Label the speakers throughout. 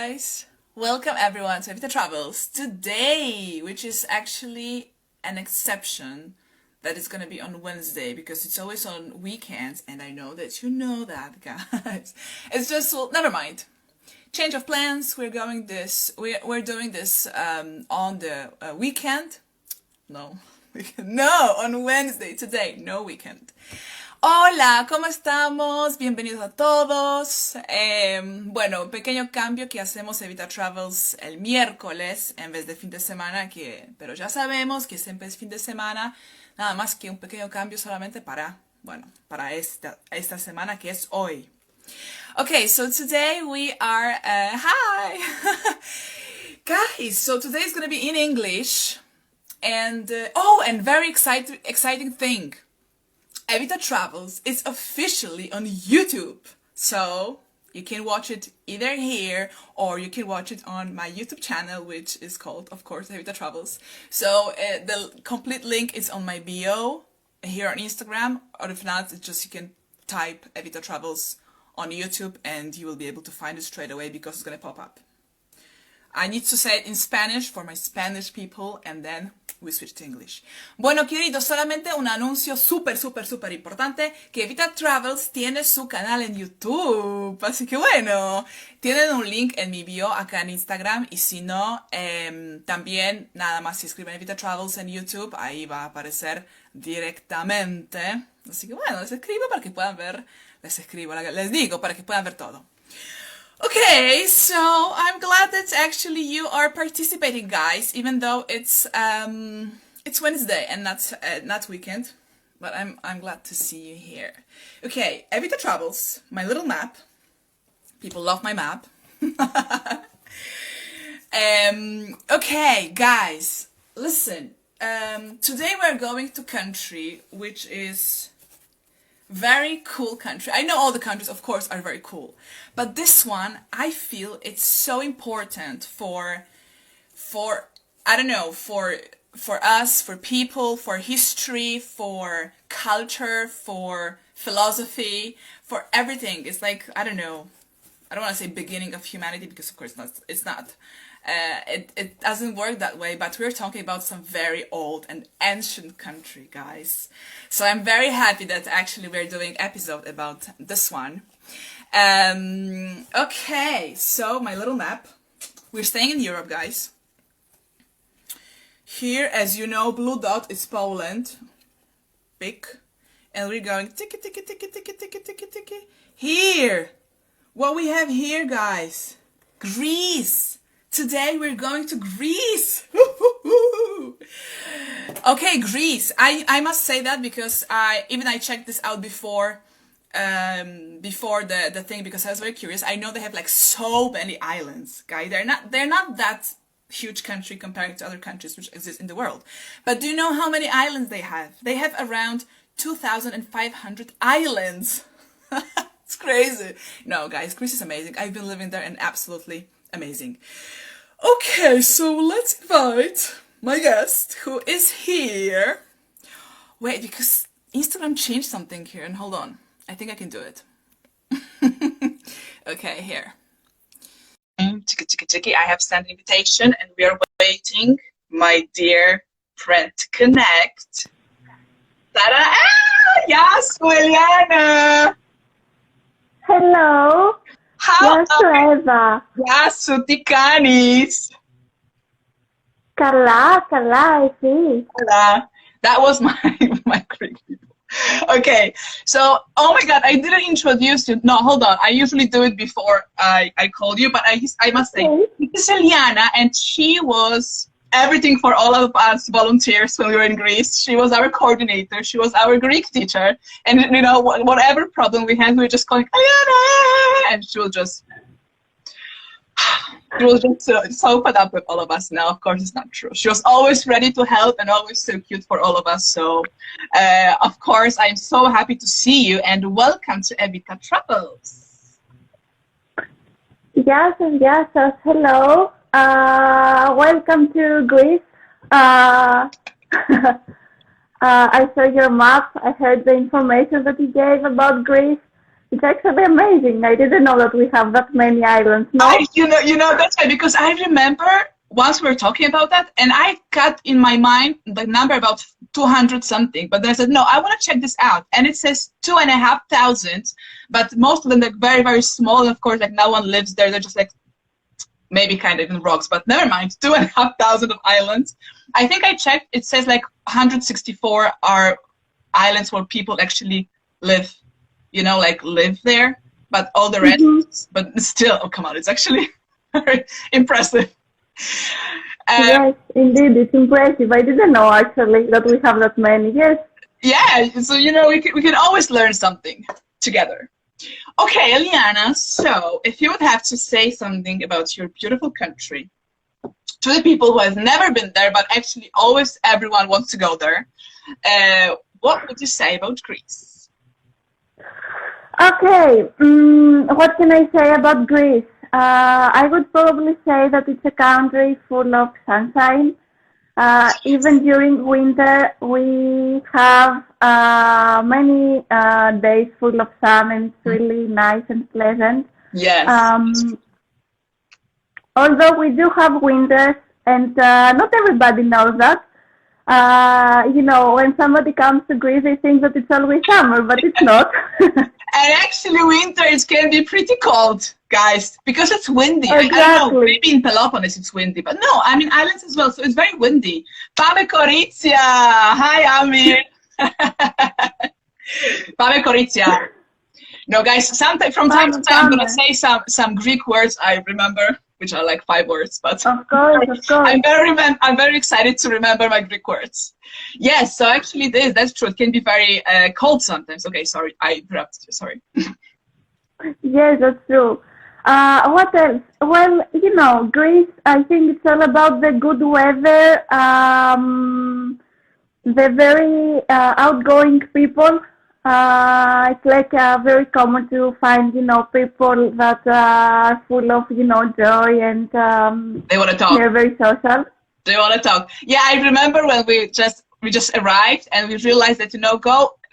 Speaker 1: guys! Welcome everyone to Ewita Travels. Today, which is actually an exception, that is going to be on Wednesday because it's always on weekends, and I know that you know that, guys. It's just, well, never mind. Change of plans. We're doing this on the weekend. No, no, on Wednesday today. No weekend. Hola, ¿cómo estamos? Bienvenidos a todos. Bueno, un pequeño cambio que hacemos Ewita Travels el miércoles en vez de fin de semana, pero ya sabemos que siempre es fin de semana, nada más que un pequeño cambio solamente para esta semana que es hoy. Okay, so today we are, hi! Guys, so today is going to be in English, and very exciting thing. Ewita Travels is officially on YouTube, so you can watch it either here or you can watch it on my YouTube channel, which is called, of course, Ewita Travels. So the complete link is on my bio here on Instagram, or if not, it's just you can type Ewita Travels on YouTube and you will be able to find it straight away because it's gonna pop up. I need to say it in Spanish for my Spanish people, and then we switch to English. Bueno, queridos, solamente un anuncio súper importante, que Ewita Travels tiene su canal en YouTube. Así que bueno, tienen un link en mi bio acá en Instagram, y si no, también nada más si escriben Ewita Travels en YouTube, ahí va a aparecer directamente. Así que bueno, les escribo para que puedan ver, les digo para que puedan ver todo. Okay, so I'm glad that actually you are participating, guys, even though it's Wednesday and not weekend, but I'm glad to see you here. Okay, Ewita Travels, my little map. People love my map. Okay, guys, listen. Today we're going to country which is very cool country. I know all the countries, of course, are very cool, but this one, I feel it's so important for I don't know, for us, for people, for history, for culture, for philosophy, for everything. It's like, I don't know, I don't want to say beginning of humanity because of course it's not. It doesn't work that way, but we're talking about some very old and ancient country, guys. So I'm very happy that actually we're doing episode about this one. Okay, so my little map. We're staying in Europe, guys. Here, as you know, blue dot is Poland. Big. And we're going tiki tiki tiki tiki tiki tiki tiki. Here! What we have here, guys? Greece! Today we're going to Greece. Okay, Greece. I must say that because I checked this out before the thing because I was very curious. I know they have like so many islands, guys. They're not that huge country compared to other countries which exist in the world. But do you know how many islands they have? They have around 2,500 islands. It's crazy. No, guys, Greece is amazing. I've been living there and absolutely amazing. Okay, so let's invite my guest who is here. Wait, because Instagram changed something here, and hold on. I think I can do it. Okay, here. Chiki, I have sent an invitation and we are waiting, my dear friend, to connect. Ta-da! Ah, yes, Eliana!
Speaker 2: Hello.
Speaker 1: How
Speaker 2: Eva.
Speaker 1: Yes, Tikanis.
Speaker 2: Carla, I see.
Speaker 1: That was my Greek people. Okay, so, oh my God, I didn't introduce you. No, hold on. I usually do it before I call you, but I must say, this is Eliana, and she was everything for all of us volunteers when we were in Greece. She was our coordinator. She was our Greek teacher. And, you know, whatever problem we had, we were just calling, Eliana! And she was just so fed up with all of us. Now, of course, it's not true. She was always ready to help and always so cute for all of us. So, of course, I'm so happy to see you and welcome to Ewita Travels.
Speaker 2: Yes, hello. Welcome to Greece. I saw your map. I heard the information that you gave about Greece. It's actually amazing. I didn't know that we have that many islands. No?
Speaker 1: That's right, because I remember once we were talking about that, and I got in my mind the number about 200 something, but then I said, no, I want to check this out. And it says 2,500, but most of them are very, very small. And of course, like no one lives there. They're just like maybe kind of in rocks, but never mind, 2,500 of islands. I think I checked, it says like 164 are islands where people actually live, live there, but all the rest, but still, oh, come on, it's actually very impressive.
Speaker 2: Yes, indeed, it's impressive. I didn't know actually that we have that many. Yes.
Speaker 1: Yeah, so we can always learn something together. Okay, Eliana, so if you would have to say something about your beautiful country to the people who have never been there, but actually always everyone wants to go there, what would you say about Greece?
Speaker 2: Okay, what can I say about Greece? I would probably say that it's a country full of sunshine. Even during winter, we have many days full of sun, and it's really nice and pleasant.
Speaker 1: Yes.
Speaker 2: Although we do have winters, and not everybody knows that. When somebody comes to Greece, they think that it's always summer, but it's not.
Speaker 1: And actually, winter it can be pretty cold, guys, because it's windy.
Speaker 2: Exactly.
Speaker 1: I don't know, maybe in Peloponnese it's windy, but no, I mean islands as well, so it's very windy. Πάμε κορίτσια! Hi, Amir! Πάμε κορίτσια! No, guys, from time to time I'm gonna say some Greek words I remember, which are like 5 words, but
Speaker 2: of course.
Speaker 1: I'm very excited to remember my Greek words. Yes, so actually that's true. It can be very cold sometimes. Okay, sorry, I interrupted you. Sorry.
Speaker 2: Yes, that's true. What else? Well, Greece, I think it's all about the good weather, the very outgoing people. It's like very common to find, people that are full of, joy, and
Speaker 1: they want to talk.
Speaker 2: They're very social.
Speaker 1: They want to talk. Yeah, I remember when we just arrived and we realized that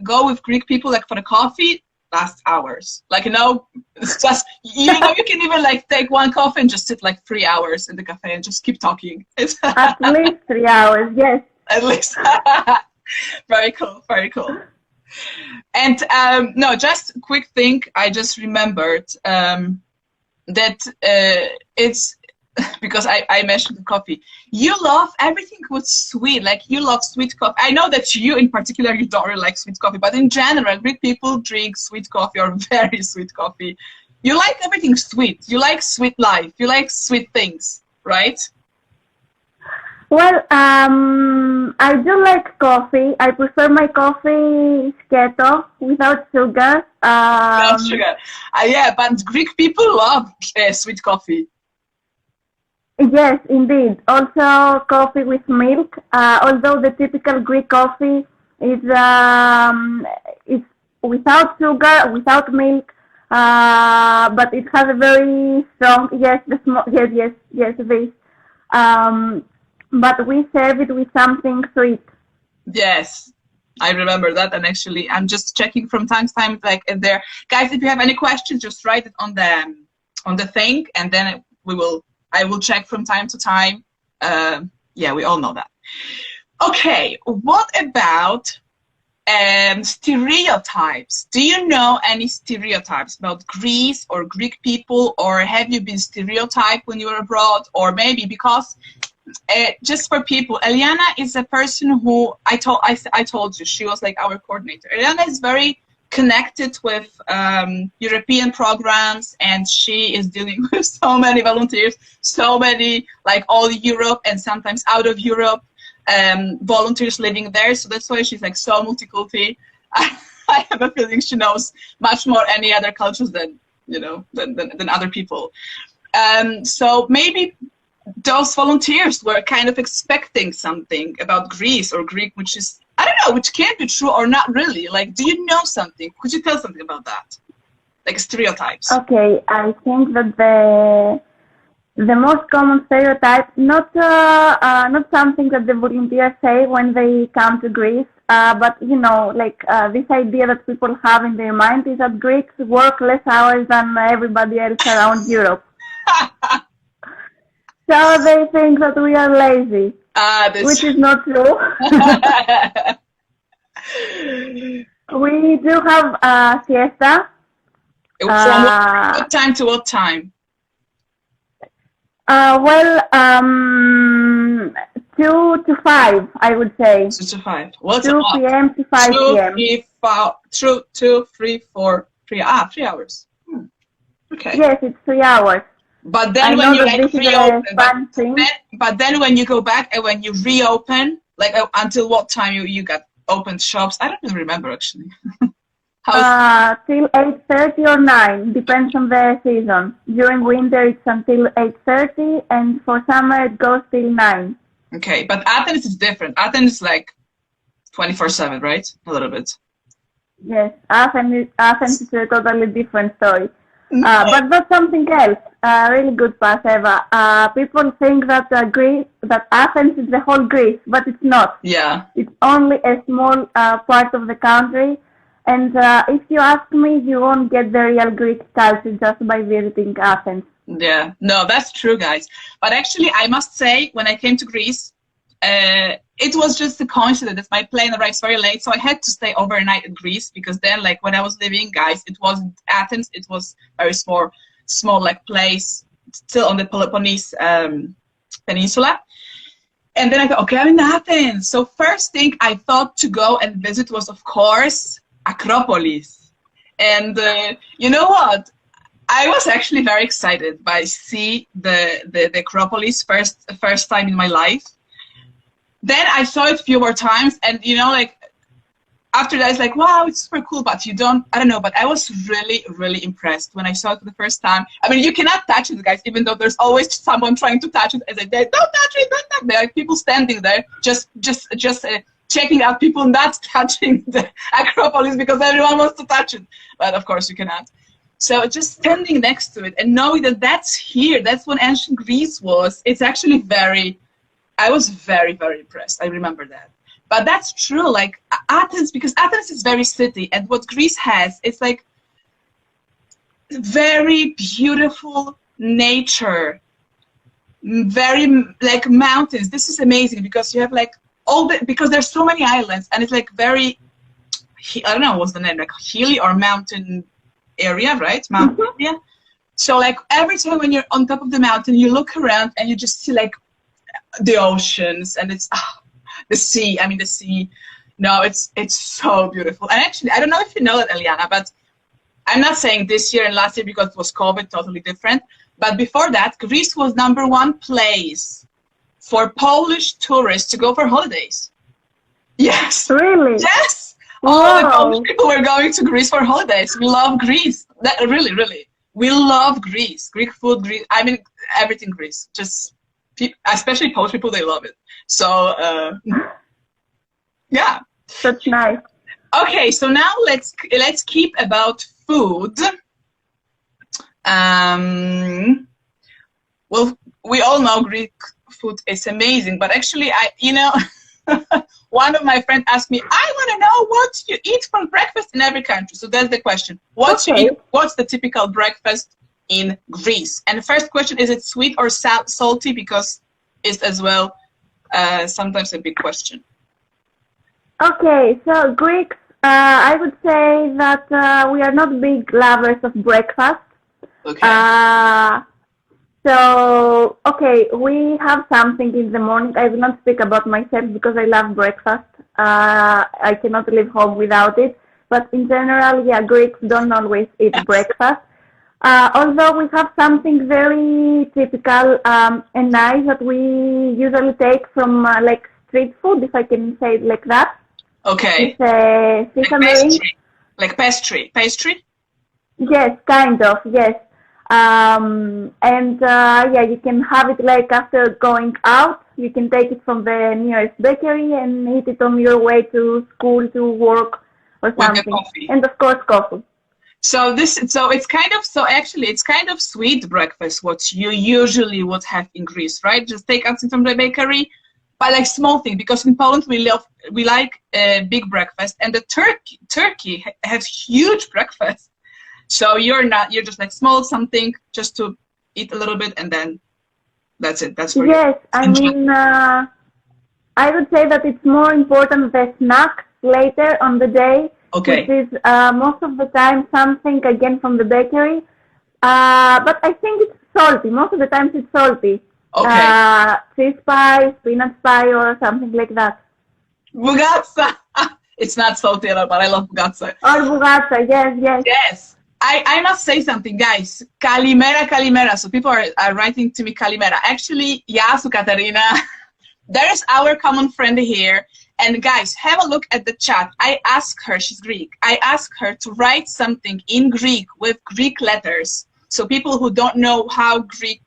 Speaker 1: go with Greek people like for the coffee last hours. Like it's just you can even like take one coffee and just sit like 3 hours in the cafe and just keep talking. It's
Speaker 2: at least 3 hours. Yes.
Speaker 1: At least. Very cool. Very cool. And no, just a quick thing. I just remembered that it's. Because I mentioned the coffee. You love everything with sweet, like you love sweet coffee. I know that you in particular, you don't really like sweet coffee, but in general, Greek people drink sweet coffee or very sweet coffee. You like everything sweet. You like sweet life. You like sweet things, right?
Speaker 2: Well, I do like coffee. I prefer my coffee keto without sugar.
Speaker 1: Without sugar. Yeah, but Greek people love sweet coffee.
Speaker 2: Yes, indeed. Also, coffee with milk. Although the typical Greek coffee is without sugar, without milk, but it has a very strong this. But we serve it with something sweet.
Speaker 1: Yes, I remember that, and actually, I'm just checking from time to time, like in there, guys. If you have any questions, just write it on the thing, and then I will check from time to time. Yeah, we all know that. Okay, what about stereotypes? Do you know any stereotypes about Greece or Greek people, or have you been stereotyped when you were abroad? Or maybe because, just for people, Eliana is a person who, I told you, she was like our coordinator. Eliana is very connected with European programs, and she is dealing with so many volunteers, so many, like all Europe and sometimes out of Europe, volunteers living there. So that's why she's like so multiculti. I have a feeling she knows much more any other cultures than other people. So maybe those volunteers were kind of expecting something about Greece or Greek, which is, I don't know, which can be true or not really. Like, do you know something? Could you tell something about that? Like stereotypes.
Speaker 2: Okay, I think that The most common stereotype, not something that the volunteers say when they come to Greece, but this idea that people have in their mind is that Greeks work less hours than everybody else around Europe. So they think that we are lazy, which is not true. We do have a siesta.
Speaker 1: From what time to what time?
Speaker 2: 2 to 5, I would say.
Speaker 1: 2 to 5. What's
Speaker 2: 2 p.m. to 5 p.m.
Speaker 1: 2, 3, 4, 3. 3 hours. Okay.
Speaker 2: Yes, it's 3 hours.
Speaker 1: But then when you reopen, but then when you go back and when you reopen, until what time you got opened shops? I don't even remember actually.
Speaker 2: Till 8:30 or 9, depends on the season. During winter it's until 8:30, and for summer it goes till 9.
Speaker 1: Okay, but Athens is different. Athens is like 24/7, right? A little bit.
Speaker 2: Yes, Athens is a totally different story. But that's something else. Really good pass, Eva. People think that that Athens is the whole Greece, but it's not.
Speaker 1: Yeah.
Speaker 2: It's only a small part of the country. And if you ask me, you won't get the real Greek culture just by visiting Athens.
Speaker 1: Yeah, no, that's true, guys. But actually, I must say, when I came to Greece, it was just a coincidence. My plane arrives very late, so I had to stay overnight in Greece because then, when I was living, guys, it wasn't Athens. It was very small place, still on the Peloponnese Peninsula. And then I thought, okay, I'm in Athens. So first thing I thought to go and visit was, of course, Acropolis. And you know what? I was actually very excited by see the Acropolis first time in my life. Then I saw it a few more times, and after that, it's like, wow, it's super cool, but I don't know, but I was really, really impressed when I saw it for the first time. I mean, you cannot touch it, guys, even though there's always someone trying to touch it. As I said, don't touch it, don't touch it. There are people standing there just checking out people not touching the Acropolis because everyone wants to touch it. But of course you cannot. So just standing next to it and knowing that that's here, that's what ancient Greece was, it's actually I was very, very impressed. I remember that. But that's true, Athens, because Athens is very city, and what Greece has, it's very beautiful nature, very mountains. This is amazing because you have because there's so many islands, and it's very, I don't know what's the name, hilly or mountain area, right? Mountain area. So every time when you're on top of the mountain, you look around and you just see the oceans, and it's the sea. I mean, the sea. No, it's so beautiful. And actually, I don't know if you know that, Eliana, but I'm not saying this year and last year because it was COVID, totally different. But before that, Greece was #1 place for Polish tourists to go for holidays. Yes.
Speaker 2: Really?
Speaker 1: Yes.
Speaker 2: Wow.
Speaker 1: All the Polish people were going to Greece for holidays. We love Greece. Really, really. We love Greece. Greek food, Greece. I mean, everything Greece. Just, especially Polish people, they love it. So, yeah.
Speaker 2: That's nice.
Speaker 1: Okay, so now let's keep about food. Well, we all know Greek food is amazing, but actually, one of my friends asked me, I want to know what you eat for breakfast in every country. So that's the question. What's the typical breakfast in Greece? And the first question, is it sweet or salty? Because it's as well sometimes a big question.
Speaker 2: Okay, so Greeks, I would say that we are not big lovers of breakfast.
Speaker 1: Okay.
Speaker 2: So, we have something in the morning. I will not speak about myself because I love breakfast. I cannot leave home without it. But in general, yeah, Greeks don't always eat breakfast. Although we have something very typical and nice that we usually take from street food, if I can say it like that.
Speaker 1: Okay.
Speaker 2: It's pastry.
Speaker 1: Like pastry. Pastry?
Speaker 2: Yes, kind of, yes. Yeah, you can have it after going out. You can take it from the nearest bakery and eat it on your way to school, to work, or something.
Speaker 1: With the coffee.
Speaker 2: And of course, coffee.
Speaker 1: So it's kind of sweet breakfast, what you usually would have in Greece, right? Just take something from the bakery, but like small thing, because in Poland we like a big breakfast, and the Turkey has huge breakfast. So you're just like small something just to eat a little bit, and then that's it. That's for you.
Speaker 2: Yes, I mean, I would say that it's more important the snack later on the day,
Speaker 1: Okay.
Speaker 2: which is most of the time something again from the bakery. But I think it's salty. Most of the times it's salty.
Speaker 1: Okay.
Speaker 2: Cheese pie, peanut pie, or something like that.
Speaker 1: Bugazza. It's not salty at all, but I love bugazza.
Speaker 2: Or bugazza, yes, yes.
Speaker 1: Yes. I must say something, guys. Kalimera, kalimera. So people are writing to me kalimera. Actually, Yasu Katarina. There is our common friend here. And guys, have a look at the chat. I asked her, she's Greek. I asked her to write something in Greek with Greek letters. So people who don't know how Greek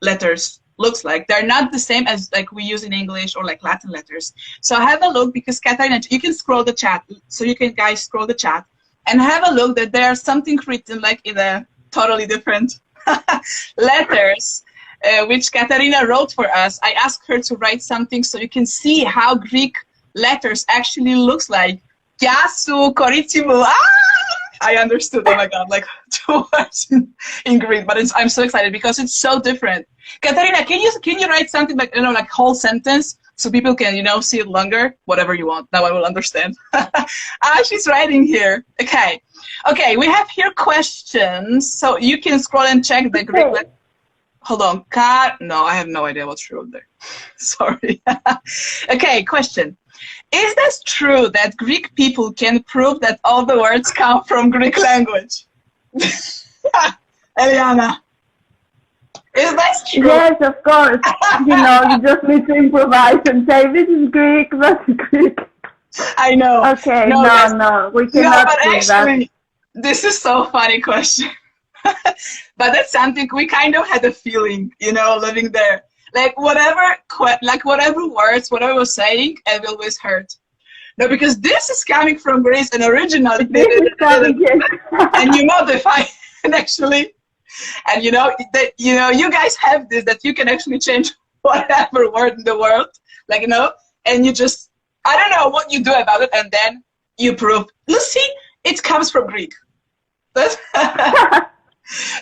Speaker 1: letters looks like, they're not the same as like we use in English or like Latin letters. So have a look, because Katarina, you can scroll the chat. So you can guys scroll the chat and have a look that there's something written like in a totally different letters, which Katarina wrote for us. I asked her to write something so you can see how Greek letters actually looks like. Yasu, Koritimu. I understood. Oh my God, like 2 words in Greek, but I'm so excited because it's so different. Katarina, can you write something like, like whole sentence so people can, see it longer? Whatever you want. Now I will understand. She's writing here. Okay. Okay, we have here questions. So you can scroll and check the Greek letter. Hold on. No, I have no idea what she wrote there. Sorry. Okay, question. Is this true that Greek people can prove that all the words come from Greek language? Eliana. Is that true?
Speaker 2: Yes, of course. You just need to improvise and say, this is Greek, that's Greek.
Speaker 1: I know.
Speaker 2: Okay, no, we cannot do that.
Speaker 1: This is so funny question. But that's something we kind of had a feeling, living there. Like whatever words, whatever we're saying, I always heard. No, because this is coming from Greece and originally, and you modify it actually. And you guys have this, that you can actually change whatever word in the world, and you just, I don't know what you do about it, and then you prove, Lucy, it comes from Greek. This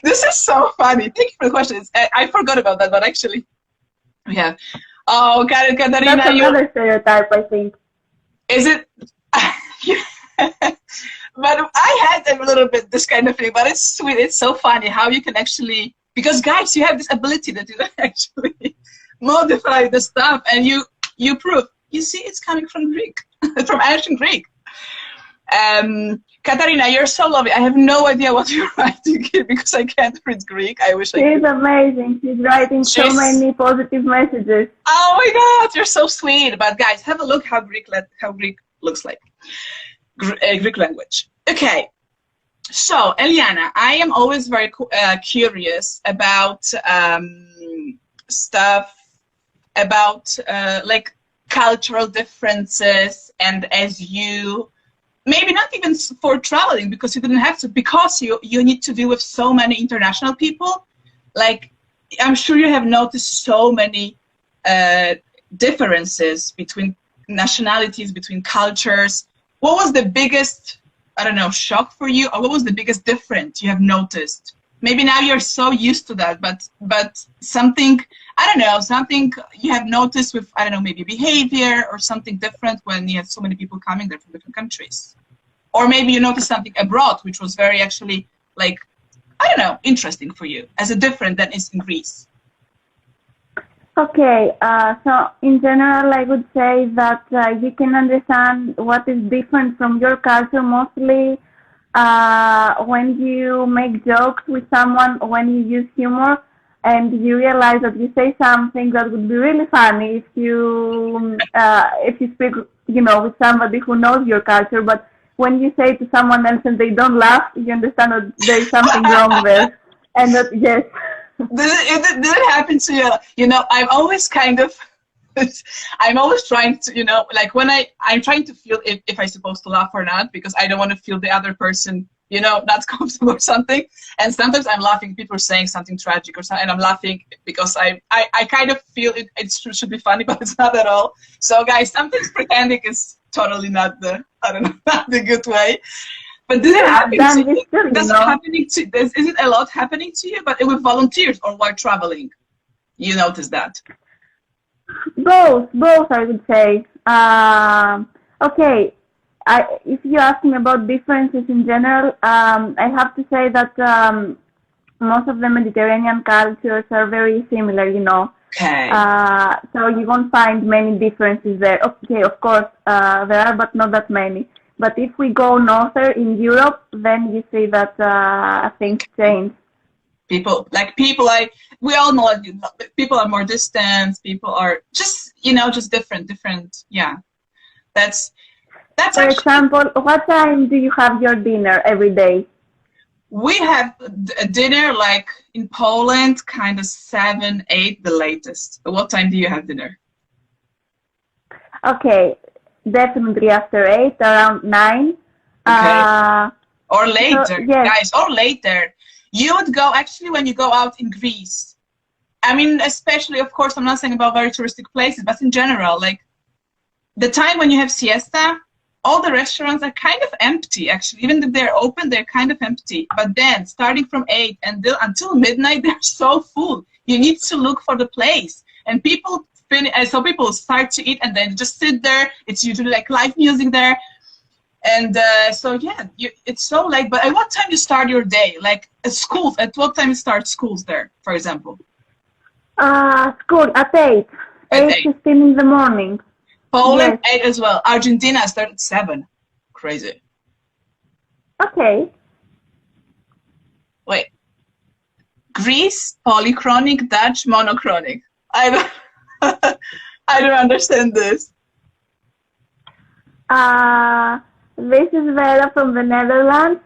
Speaker 1: is so funny. Thank you for the questions. I forgot about that, but actually, yeah. Oh, Katarina,
Speaker 2: that's another stereotype, I think.
Speaker 1: Is it? But I had a little bit this kind of thing, but it's sweet. It's so funny how you can actually, because guys, you have this ability that you can actually modify the stuff, and you prove. You see, it's coming from Greek, from ancient Greek. Katarina, you're so lovely. I have no idea what you're writing here because I can't read Greek. I wish I could.
Speaker 2: She's amazing. She's writing so many positive messages.
Speaker 1: Oh my God, you're so sweet. But guys, have a look how Greek looks like. Greek language. Okay. So, Eliana, I am always very curious about stuff about like cultural differences, and as you maybe not even for traveling, because you didn't have to, because you need to deal with so many international people. Like, I'm sure you have noticed so many differences between nationalities, between cultures. What was the biggest, I don't know, shock for you, or what was the biggest difference you have noticed? Maybe now you're so used to that, but something, I don't know, something you have noticed with, I don't know, maybe behavior or something different when you have so many people coming there from different countries. Or maybe you noticed something abroad, which was very actually, like, I don't know, interesting for you, as a different than is in Greece.
Speaker 2: Okay, so in general, I would say that you can understand what is different from your culture mostly when you make jokes with someone, when you use humor, and you realize that you say something that would be really funny if you speak, with somebody who knows your culture, but when you say to someone else and they don't laugh, you understand that there is something wrong there, and that, yes.
Speaker 1: Did it happen to you? I'm always kind of, I'm always trying to, like when I'm trying to feel if I'm supposed to laugh or not, because I don't want to feel the other person, you know, not comfortable or something. And sometimes I'm laughing, people are saying something tragic or something, and I'm laughing because I kind of feel it should be funny, but it's not at all. So guys, sometimes pretending is totally not the, I don't know, not the good way. But does it happen to you? Is it a lot happening to you? But with volunteers or while traveling, you notice that?
Speaker 2: Both, I would say. Okay, if you ask me about differences in general, I have to say that most of the Mediterranean cultures are very similar, you know.
Speaker 1: Okay.
Speaker 2: So you won't find many differences there. Okay, of course, there are, but not that many. But if we go northern in Europe, then you see that things change. We all know people are more distant. People are just, you know, just different. Yeah, that's. For example, what time do you have your dinner every day?
Speaker 1: We have a dinner like in Poland, kind of 7, 8, the latest. What time do you have dinner?
Speaker 2: Okay, definitely after 8, around 9.
Speaker 1: Okay. Or later,
Speaker 2: so, yes.
Speaker 1: Guys, or later. You would go, actually, when you go out in Greece. I mean, especially, of course, I'm not saying about very touristic places, but in general, like the time when you have siesta, all the restaurants are kind of empty, actually. Even if they're open, they're kind of empty. But then, starting from 8 until midnight, they're so full. You need to look for the place. And people so people start to eat and then just sit there. It's usually like live music there. And so, yeah, it's so late. But at what time you start your day? Like schools, at what time you start schools there, for example?
Speaker 2: School at 8. 8:15 in the morning.
Speaker 1: Poland, yes. 8 as well. Argentina started at 7. Crazy.
Speaker 2: Okay.
Speaker 1: Wait. Greece, polychronic, Dutch, monochronic. I don't understand this.
Speaker 2: This is Vera from the Netherlands.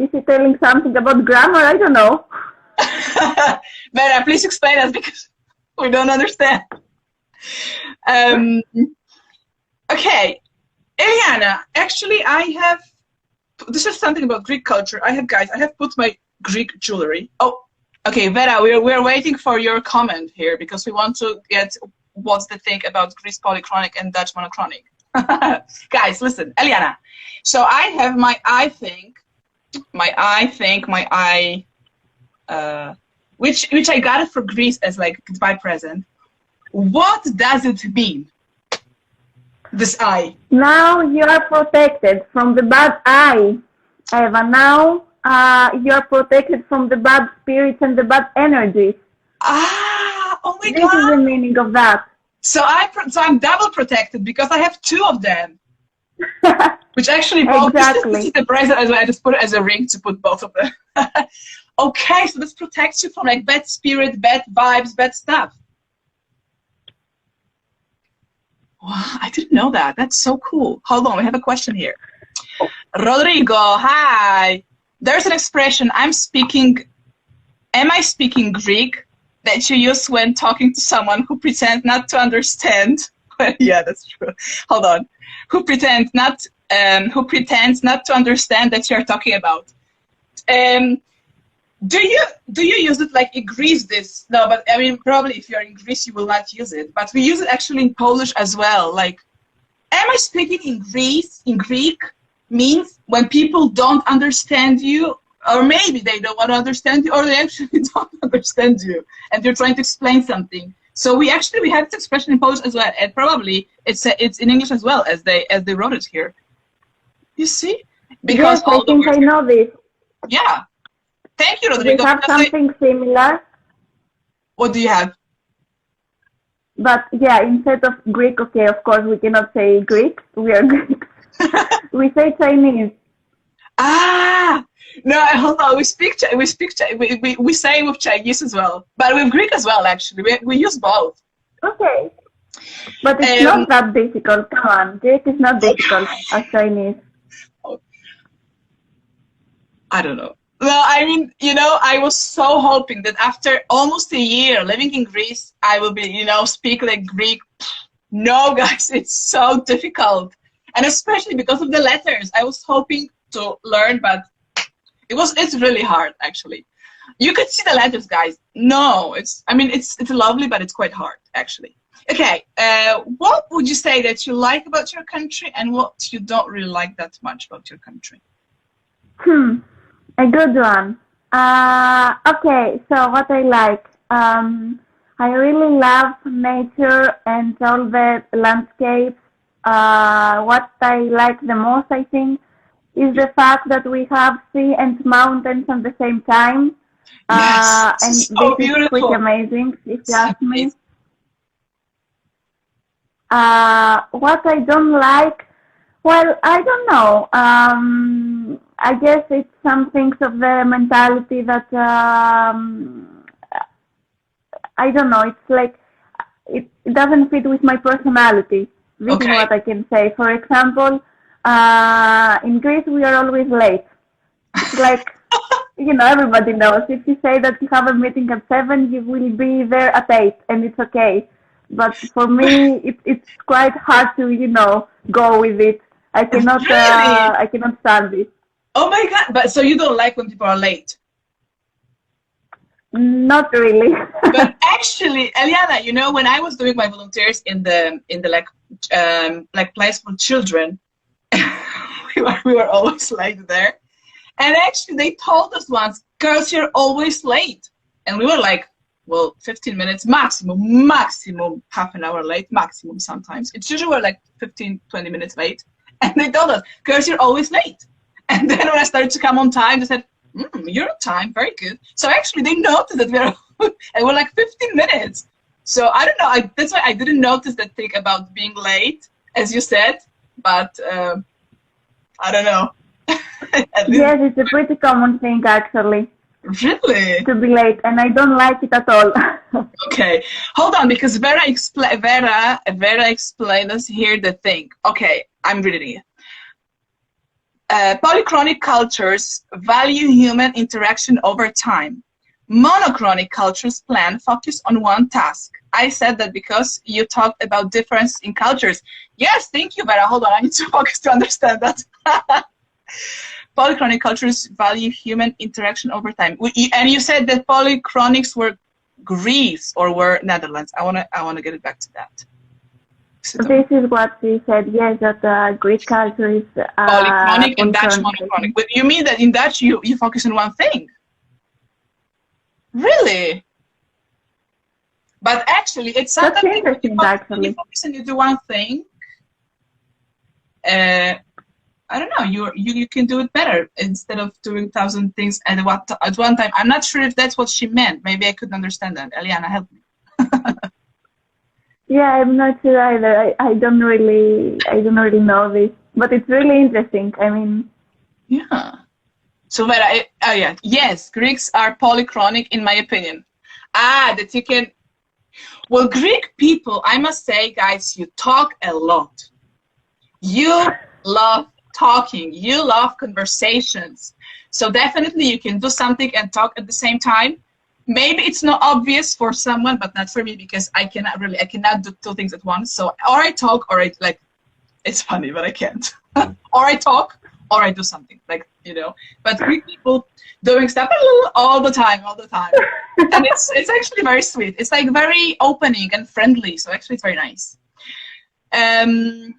Speaker 2: Is he telling something about grammar? I don't know.
Speaker 1: Vera, please explain us because we don't understand. Okay, Eliana, actually this is something about Greek culture. I have put my Greek jewelry. Oh, okay, Vera, we're waiting for your comment here because we want to get what's the thing about Greece polychronic and Dutch monochronic. Guys, listen, Eliana. So I have my eye, which I got it for Greece as like goodbye present. What does it mean? This eye.
Speaker 2: Now you are protected from the bad eye, Eva. Now you are protected from the bad spirits and the bad energies.
Speaker 1: Ah, oh my God.
Speaker 2: This is the meaning of that.
Speaker 1: So I'm double protected because I have 2 of them. Which actually both.
Speaker 2: Exactly.
Speaker 1: This is the present as well. I just put it as a ring to put both of them. Okay, so this protects you from like bad spirit, bad vibes, bad stuff. Wow, I didn't know that. That's so cool. Hold on, we have a question here. Rodrigo, hi. There's an expression, am I speaking Greek, that you use when talking to someone who pretends not to understand. Yeah, that's true. Hold on. Who pretends not to understand that you're talking about. Do you use it like in Greece? No, but I mean probably if you're in Greece you will not use it. But we use it actually in Polish as well. Like, am I speaking in Greek means when people don't understand you, or maybe they don't want to understand you, or they actually don't understand you, and you're trying to explain something. So we have this expression in Polish as well, and probably it's in English as well as they wrote it here. You see? Because
Speaker 2: yes, I think I know this.
Speaker 1: Yeah. Thank you, Rodrigo.
Speaker 2: We have something similar.
Speaker 1: What do you have?
Speaker 2: But yeah, instead of Greek, okay, of course we cannot say Greek. We are Greeks. We say Chinese.
Speaker 1: Ah, no, hold on. We say with Chinese as well, but with Greek as well. Actually, we use both.
Speaker 2: Okay, but it's not that difficult. Come on, Greek is not difficult as Chinese.
Speaker 1: I don't know. Well, I mean, I was so hoping that after almost a year living in Greece, I will be, speak like Greek. No, guys, it's so difficult. And especially because of the letters, I was hoping to learn, but it's really hard actually. You could see the letters, guys. No, it's lovely, but it's quite hard actually. Okay, what would you say that you like about your country and what you don't really like that much about your country?
Speaker 2: A good one. Okay, so what I like. I really love nature and all the landscapes. What I like the most, I think, is the fact that we have sea and mountains at the same time.
Speaker 1: Yes,
Speaker 2: And
Speaker 1: so
Speaker 2: this is pretty amazing, if you ask me. What I don't like, well, I don't know. I guess it's some things of the mentality that, I don't know, it's like, it doesn't fit with my personality. This is what I can say. For example, in Greece, we are always late. It's like, everybody knows. If you say that you have a meeting at 7, you will be there at 8, and it's okay. But for me, it's quite hard to, go with it. I cannot,
Speaker 1: really?
Speaker 2: I cannot stand it.
Speaker 1: Oh my God! But so you don't like when people are late?
Speaker 2: Not really.
Speaker 1: But actually, Eliana, when I was doing my volunteers in the like place for children, we were always late there. And actually, they told us once, girls, you're always late. And we were like, well, 15 minutes maximum, half an hour late, maximum sometimes. It's usually we're like 15, 20 minutes late. And they told us, girls, you're always late. And then when I started to come on time, they said, you're on time, very good. So actually, they noticed that we're like 15 minutes. So I don't know, that's why I didn't notice that thing about being late, as you said, but I don't know.
Speaker 2: Yes, it's a pretty common thing, actually.
Speaker 1: Really?
Speaker 2: To be late, and I don't like it at all.
Speaker 1: Okay, hold on, because Vera explained us here the thing. Okay, I'm reading it. Polychronic cultures value human interaction over time. Monochronic cultures plan focus on one task. I said that because you talked about difference in cultures. Yes, thank you, Vera. Hold on, I need to focus to understand that. Polychronic cultures value human interaction over time. And you said that polychronics were Greece or were Netherlands. I wanna get it back to that.
Speaker 2: This is what she said. Yes, that Greek culture is
Speaker 1: polychronic and Dutch monochronic. But you mean that in Dutch you focus on one thing? Really? But actually, it's something
Speaker 2: that's interesting. Actually,
Speaker 1: you focus and you do one thing. I don't know. You can do it better instead of doing 1,000 things at one time. I'm not sure if that's what she meant. Maybe I couldn't understand that. Eliana, help me.
Speaker 2: Yeah, I'm not sure either. I don't really know this, but it's really interesting. I mean,
Speaker 1: yeah. So Vera, yeah, yes, Greeks are polychronic in my opinion. That you can. Well, Greek people, I must say, guys, you talk a lot. You love talking. You love conversations. So definitely you can do something and talk at the same time. Maybe it's not obvious for someone, but not for me, because I cannot do two things at once. So or I talk or it's funny, but I can't. Or I talk or I do something, But Greek people doing stuff all the time. And it's actually very sweet. It's like very opening and friendly. So actually it's very nice.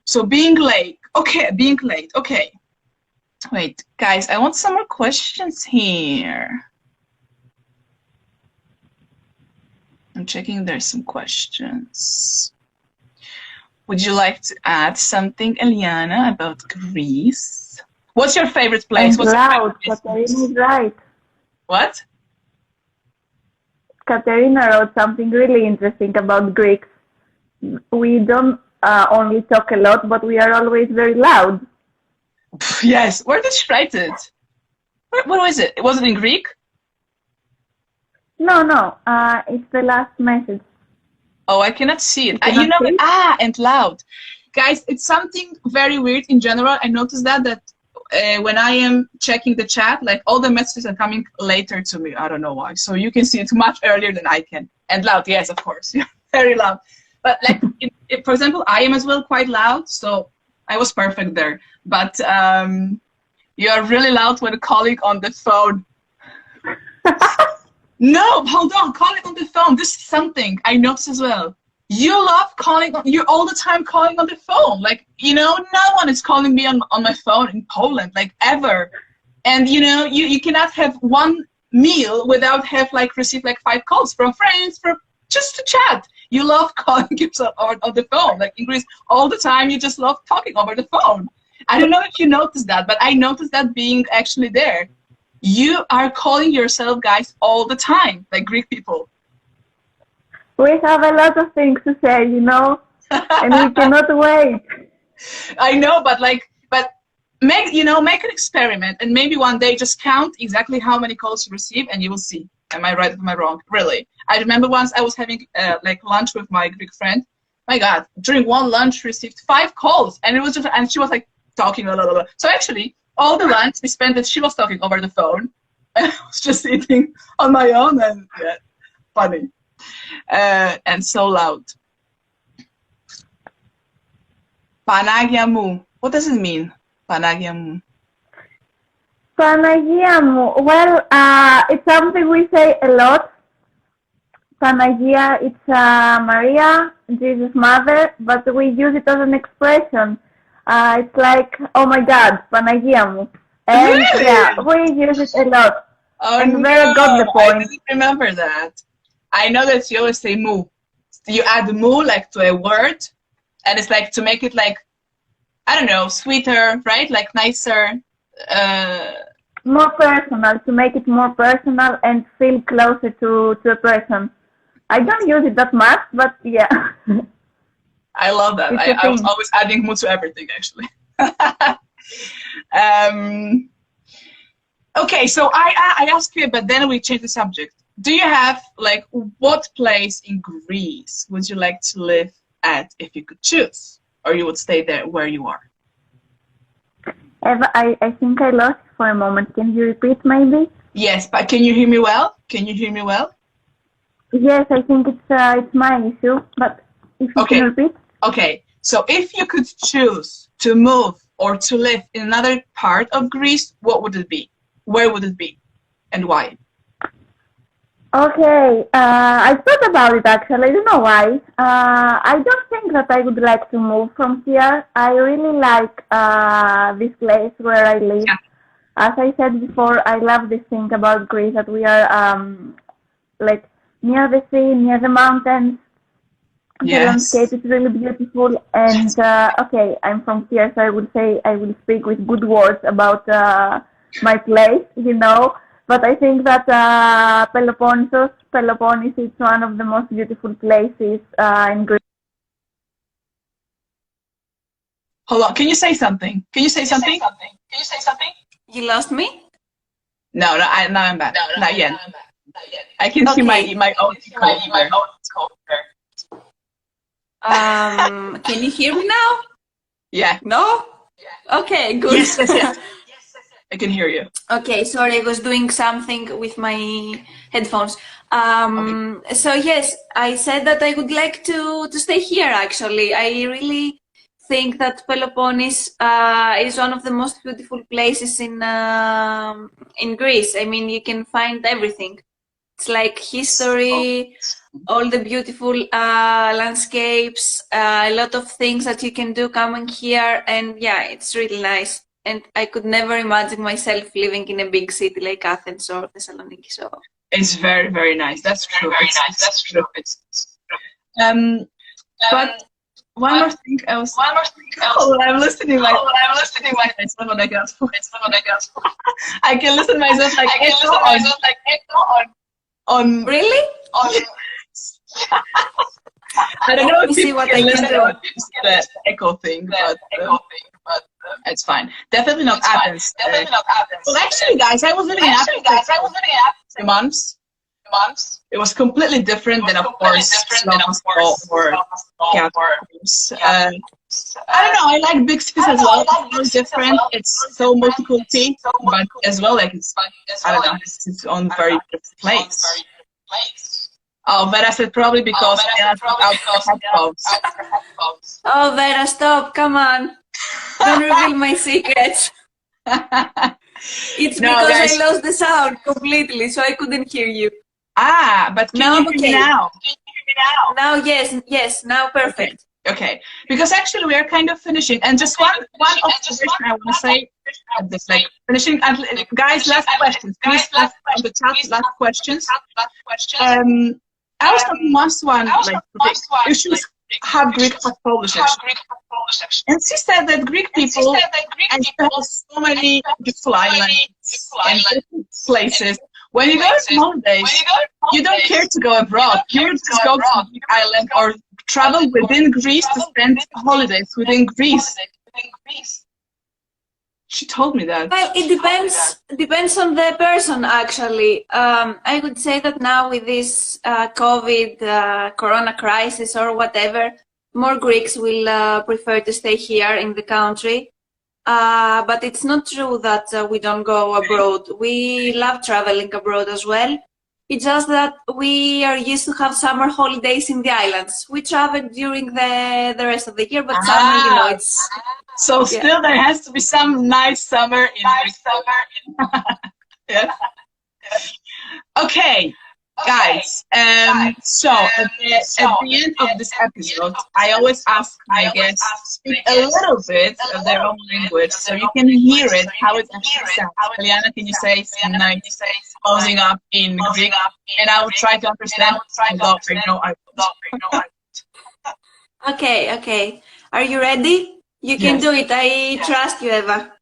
Speaker 1: So being late. Okay, being late. Okay. Wait, guys, I want some more questions here. I'm checking there's some questions. Would you like to add something, Eliana, about Greece? What's your favorite place? What's your favorite place?
Speaker 2: Katerina is right.
Speaker 1: What?
Speaker 2: Katerina wrote something really interesting about Greeks. We don't only talk a lot, but we are always very loud.
Speaker 1: Yes. Where did she write it? What was it? Was it in Greek?
Speaker 2: No. It's the last message.
Speaker 1: Oh, I cannot see it. And loud. Guys, it's something very weird in general. I noticed that when I am checking the chat, like all the messages are coming later to me. I don't know why. So you can see it much earlier than I can. And loud, yes, of course. Very loud. But like, for example, I am as well quite loud. So I was perfect there. But You are really loud when calling on the phone. No, hold on, calling on the phone. This is something I noticed as well. You love calling on, you're all the time calling on the phone. Like, you know, no one is calling me on my phone in Poland, like ever. And you know, you cannot have one meal without have like received like 5 calls from friends for just to chat. You love calling yourself on the phone. Like in Greece, all the time you just love talking over the phone. I don't know if you noticed that, but I noticed that being actually there. You are calling yourself, guys, all the time, like Greek people.
Speaker 2: We have a lot of things to say, you know, and we cannot wait.
Speaker 1: I know, but make an experiment, and maybe one day just count exactly how many calls you receive, and you will see. Am I right? Am I wrong? Really? I remember once I was having like lunch with my Greek friend. My God, during one lunch, received 5 calls, and it was just, and she was like talking blah, blah, blah. So actually, all the lunch we spent that she was talking over the phone, and I was just eating on my own, and yeah, funny, and so loud. Panagia mu. What does it mean? Panagia mu.
Speaker 2: Panagia mu. Well, it's something we say a lot. Panagia, it's Maria, Jesus' mother, but we use it as an expression. It's like, oh my God, Panagia mu. And
Speaker 1: really?
Speaker 2: yeah, we use it a lot.
Speaker 1: Oh
Speaker 2: and
Speaker 1: no,
Speaker 2: very got the point.
Speaker 1: I didn't remember that. I know that you always say mu. You add mu like to a word, and it's like to make it like, I don't know, sweeter, right? Like nicer.
Speaker 2: More personal, to make it more personal and feel closer to a person. I don't use it that much, but yeah.
Speaker 1: I love that. I was always adding mu to everything, actually. Okay, so I asked you, but then we changed the subject. Do you have, like, what place in Greece would you like to live at if you could choose? Or you would stay there where you are?
Speaker 2: Eva, I think I lost for a moment. Can you repeat, maybe?
Speaker 1: Yes, but can you hear me well? Can you hear me well?
Speaker 2: Yes, I think it's my issue, but if you can repeat.
Speaker 1: Okay, so if you could choose to move or to live in another part of Greece, what would it be? Where would it be? And why?
Speaker 2: Okay, I thought about it actually. I don't know why. I don't think that I would like to move from here. I really like this place where I live.
Speaker 1: Yeah.
Speaker 2: As I said before, I love this thing about Greece, that we are like near the sea, near the mountains.
Speaker 1: Yes.
Speaker 2: The landscape is really beautiful. And okay, I'm from here, so I would say I will speak with good words about my place, you know. But I think that Peloponnesus is one of the most beautiful places in Greece.
Speaker 1: Hold on, can you say something? Can you say something?
Speaker 3: You lost me?
Speaker 1: No, now I'm back. Not yet. I can see my own
Speaker 3: Can you hear me now?
Speaker 1: Yeah.
Speaker 3: No? Okay, good.
Speaker 1: Yes. I can hear you.
Speaker 3: Okay, sorry, I was doing something with my headphones. So yes, I said that I would like to stay here, actually. I really think that Peloponnese is one of the most beautiful places in Greece. I mean, you can find everything. It's like history, all the beautiful landscapes, a lot of things that you can do coming here, and yeah, it's really nice. And I could never imagine myself living in a big city like Athens or Thessaloniki. So
Speaker 1: it's very, very nice. That's true. That's true. But one more thing. Oh, I'm listening. It's not what I got for. I can listen myself like echo on.
Speaker 3: Really?
Speaker 1: I don't know if
Speaker 3: see what I can do.
Speaker 1: The echo thing, but it's fine. Definitely not Athens. Well, actually, guys, I was living in Athens for 3 months. It was completely different than, of course, or Catholics. I don't know. I like big cities as well. It's very different. It's so multicultural, but as well, like I don't know. It's its own very different place. Oh, Vera said probably because Eliana took out her headphones.
Speaker 3: Oh, Vera, stop! Come on! Don't reveal my secrets. It's
Speaker 4: No,
Speaker 3: because
Speaker 4: guys.
Speaker 3: I lost the sound completely, so I couldn't hear you.
Speaker 4: But can
Speaker 3: Now
Speaker 4: you
Speaker 3: I'm
Speaker 4: hear me
Speaker 3: okay.
Speaker 4: now?
Speaker 3: Now, yes, now perfect.
Speaker 4: Okay. Because actually we are kind of finishing, and just one observation I want to say. This like finishing. Guys, last questions. Please ask on the chat. Last questions. I was talking once to one like you should have Greek Polish actually. And she said that Greek people and have so many beautiful islands and different places. When you go on holidays, you don't care to go abroad. You just go to the island or travel within Greece to spend holidays within Greece. She told me that.
Speaker 3: Well, it depends on the person, actually. I would say that now with this COVID, corona crisis or whatever, more Greeks will prefer to stay here in the country. But it's not true that we don't go abroad. We love traveling abroad as well. It's just that we are used to have summer holidays in the islands. We travel during the rest of the year, but summer, you know, it's...
Speaker 4: So still there has to be some nice summer in Yes. Okay, guys. So at the end of this episode, I always ask my guests to speak a little bit of their own language so you can hear it, how it actually sounds. Eliana, can you say some nice closing up in Greek? And I will try to understand. Although I know I won't.
Speaker 3: Okay. Are you ready? You can do it. I trust you, Eva.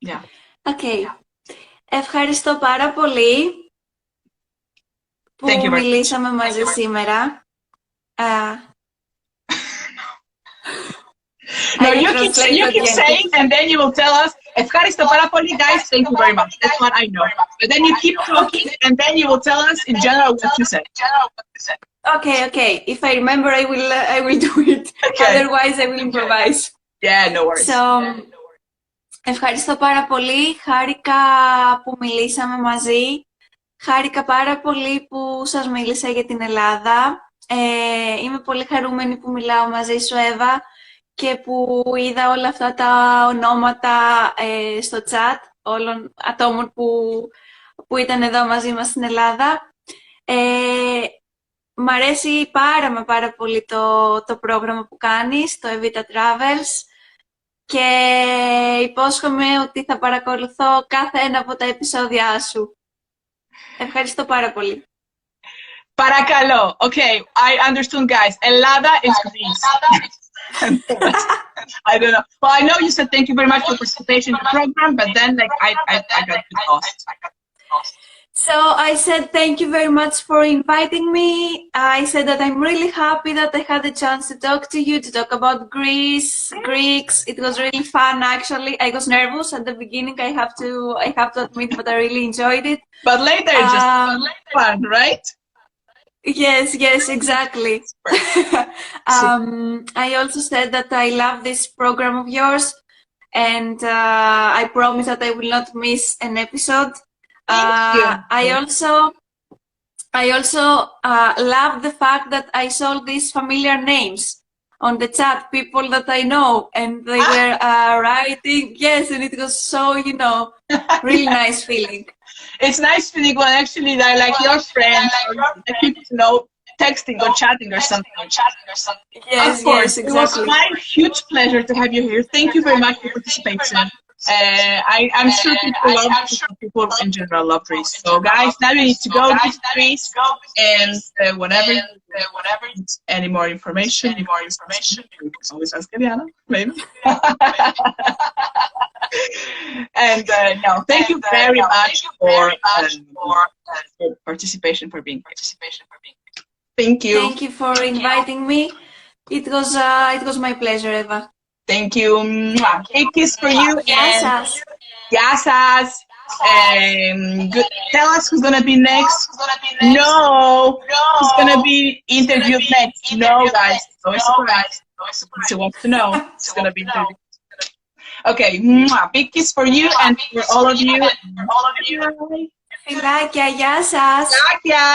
Speaker 4: Yeah.
Speaker 3: Okay. Ευχαριστώ πάρα πολύ που μιλήσαμε μαζί σήμερα.
Speaker 4: No, you keep saying, and then you will tell us, ευχαριστώ πάρα πολύ, guys, thank you very much. That's what I know. But then you keep talking, and then you will tell us in general what you said.
Speaker 3: Okay. If I remember, I will do it. Okay. Otherwise, I will improvise.
Speaker 4: Yeah, no worries.
Speaker 3: So, ευχαριστώ πάρα πολύ. Χάρηκα που μιλήσαμε μαζί. Χάρηκα πάρα πολύ που σας μίλησα για την Ελλάδα. Είμαι πολύ χαρούμενη που μιλάω μαζί σου, Εύα, και που είδα όλα αυτά τα ονόματα στο chat όλων ατόμων που ήταν εδώ μαζί μας στην Ελλάδα. Μ' αρέσει πάρα πολύ το πρόγραμμα που κάνεις, το Ewita Travels, και υπόσχομαι ότι θα παρακολουθώ κάθε ένα από τα επεισόδια σου. Ευχαριστώ πάρα πολύ.
Speaker 4: Παρακαλώ. Okay, I understood, guys. Ελλάδα is Greece. I don't know. Well, I know you said thank you very much for participation in the program, but then like I got lost.
Speaker 3: So I said thank you very much for inviting me. I said that I'm really happy that I had the chance to talk to you, to talk about Greece, Greeks. It was really fun, actually. I was nervous at the beginning, I have to admit, but I really enjoyed it.
Speaker 4: But later it's just fun, right?
Speaker 3: Yes, exactly. I also said that I love this program of yours, and I promise that I will not miss an episode. I also love the fact that I saw these familiar names on the chat, people that I know, and they were writing. Yes, and it was so, really nice feeling.
Speaker 4: It's nice feeling when actually they're like your friends, or people to know, texting or chatting or something.
Speaker 3: Yes,
Speaker 4: of course,
Speaker 3: exactly.
Speaker 4: It was my huge pleasure to have you here. Thank you very much for participation. I'm sure people in general love Greece. So guys, now you need to go to Greece, and whenever any more information, you can always ask Eliana, maybe. And no, thank you very much for participation, for being here. Thank you.
Speaker 3: Thank you for inviting me. It was my pleasure, Eva.
Speaker 4: Thank you. Big kiss for you. Yes. Good. Tell us who's gonna be next. No. Who's gonna be interviewed next? No, guys. Always surprised. She wants to know. Who's gonna be interviewed. Okay. Big kiss for you and for all of you.
Speaker 3: Φιλάκια, γεια σας.
Speaker 4: Φιλάκια.